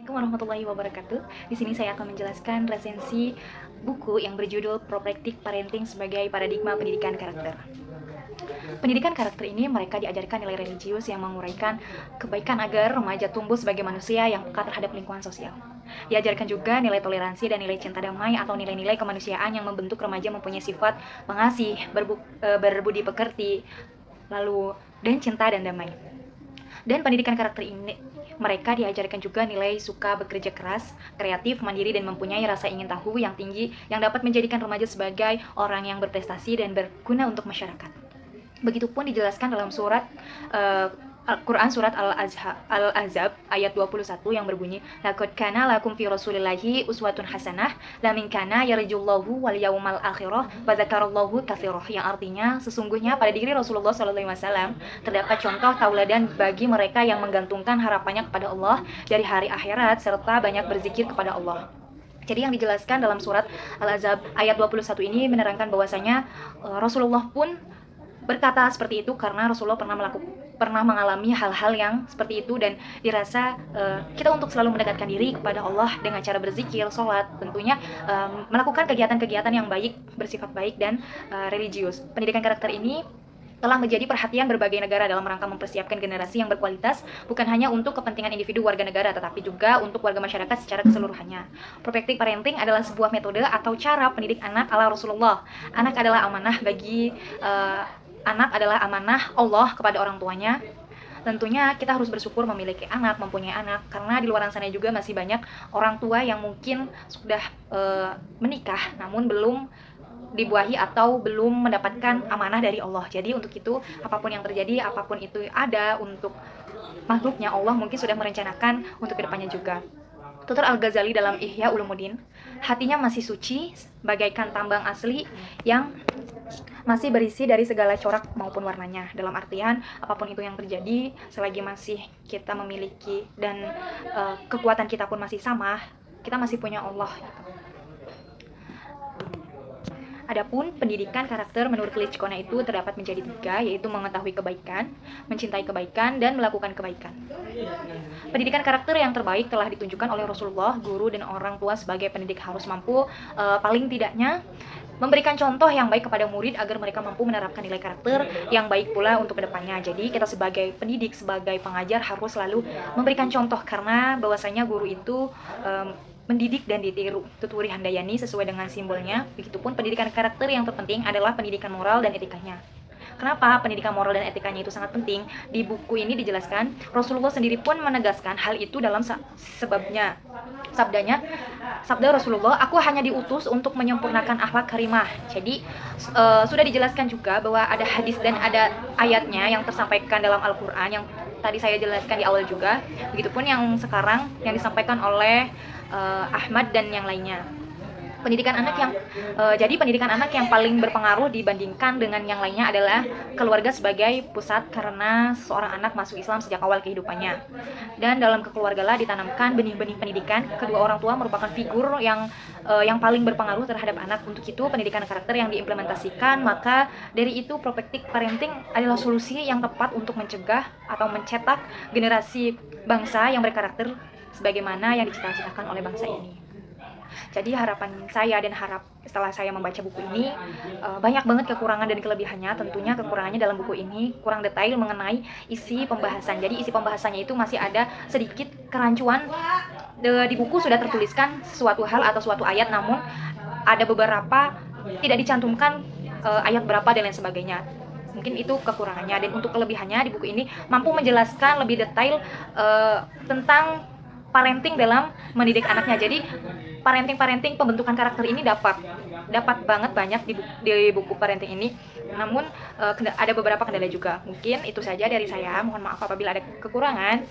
Assalamualaikum warahmatullahi wabarakatuh. Di sini saya akan menjelaskan resensi buku yang berjudul Prospektif Parenting sebagai Paradigma Pendidikan Karakter. Pendidikan karakter ini mereka diajarkan nilai religius yang menguraikan kebaikan agar remaja tumbuh sebagai manusia yang peka terhadap lingkungan sosial. Diajarkan juga nilai toleransi dan nilai cinta damai atau nilai-nilai kemanusiaan yang membentuk remaja mempunyai sifat pengasih, berbudi pekerti, lalu dan cinta dan damai. Dan pendidikan karakter ini mereka diajarkan juga nilai suka bekerja keras, kreatif, mandiri, dan mempunyai rasa ingin tahu yang tinggi yang dapat menjadikan remaja sebagai orang yang berprestasi dan berguna untuk masyarakat. Begitupun dijelaskan dalam surat Al-Quran surat Al-Ahzab ayat 21 yang berbunyi laqad kana lakum fi rasulillahi uswatun hasanah lamin kana yarjullahu wal yaumal akhirah wa dzakarallahu katsirah, yang artinya sesungguhnya pada diri Rasulullah SAW terdapat contoh tauladan bagi mereka yang menggantungkan harapannya kepada Allah dari hari akhirat serta banyak berzikir kepada Allah. Jadi yang dijelaskan dalam surat Al-Ahzab ayat 21 ini menerangkan bahwasanya Rasulullah pun berkata seperti itu karena Rasulullah pernah mengalami hal-hal yang seperti itu, dan dirasa kita untuk selalu mendekatkan diri kepada Allah dengan cara berzikir, sholat, tentunya melakukan kegiatan-kegiatan yang baik, bersifat baik dan religius. Pendidikan karakter ini telah menjadi perhatian berbagai negara dalam rangka mempersiapkan generasi yang berkualitas bukan hanya untuk kepentingan individu warga negara tetapi juga untuk warga masyarakat secara keseluruhannya. Prospektif parenting adalah sebuah metode atau cara pendidik anak ala Rasulullah. Anak adalah amanah Allah kepada orang tuanya. Tentunya kita harus bersyukur memiliki anak, mempunyai anak, karena di luar sana juga masih banyak orang tua yang mungkin sudah menikah namun belum dibuahi atau belum mendapatkan amanah dari Allah. Jadi untuk itu apapun yang terjadi, apapun itu ada untuk makhluknya, Allah mungkin sudah merencanakan untuk kedepannya juga. Tutur Al-Ghazali dalam Ihya Ulumuddin, hatinya masih suci bagaikan tambang asli yang masih berisi dari segala corak maupun warnanya. Dalam artian apapun itu yang terjadi, selagi masih kita memiliki dan kekuatan kita pun masih sama, kita masih punya Allah gitu. Adapun pendidikan karakter menurut Klitschko itu terdapat menjadi 3, yaitu mengetahui kebaikan, mencintai kebaikan, dan melakukan kebaikan. Pendidikan karakter yang terbaik telah ditunjukkan oleh Rasulullah, guru, dan orang tua sebagai pendidik harus mampu paling tidaknya memberikan contoh yang baik kepada murid agar mereka mampu menerapkan nilai karakter yang baik pula untuk kedepannya. Jadi kita sebagai pendidik, sebagai pengajar harus selalu memberikan contoh, karena bahwasanya guru itu mendidik dan ditiru. Tuturi Handayani sesuai dengan simbolnya. Begitupun pendidikan karakter yang terpenting adalah pendidikan moral dan etikanya. Kenapa pendidikan moral dan etikanya itu sangat penting? Di buku ini dijelaskan, Rasulullah sendiri pun menegaskan hal itu dalam sabda Rasulullah, aku hanya diutus untuk menyempurnakan akhlak karimah. Jadi sudah dijelaskan juga bahwa ada hadis dan ada ayatnya yang tersampaikan dalam Al-Quran yang tadi saya jelaskan di awal juga. Begitupun yang sekarang yang disampaikan oleh Ahmad dan yang lainnya. Pendidikan anak yang paling berpengaruh dibandingkan dengan yang lainnya adalah keluarga sebagai pusat, karena seorang anak masuk Islam sejak awal kehidupannya. Dan dalam kekeluargalah ditanamkan benih-benih pendidikan. Kedua orang tua merupakan figur yang paling berpengaruh terhadap anak. Untuk itu pendidikan karakter yang diimplementasikan, maka dari itu prospektif parenting adalah solusi yang tepat untuk mencegah atau mencetak generasi bangsa yang berkarakter sebagaimana yang dicita-citakan oleh bangsa ini. Jadi harapan saya dan setelah saya membaca buku ini, banyak banget kekurangan dan kelebihannya. Tentunya kekurangannya dalam buku ini kurang detail mengenai isi pembahasan. Jadi isi pembahasannya itu masih ada sedikit kerancuan. Di buku sudah tertuliskan suatu hal atau suatu ayat, namun ada beberapa tidak dicantumkan ayat berapa dan lain sebagainya. Mungkin itu kekurangannya. Dan untuk kelebihannya, di buku ini mampu menjelaskan lebih detail tentang parenting dalam mendidik anaknya. Jadi parenting pembentukan karakter ini dapat banget banyak di buku parenting ini. Namun ada beberapa kendala juga. Mungkin itu saja dari saya. Mohon maaf apabila ada kekurangan.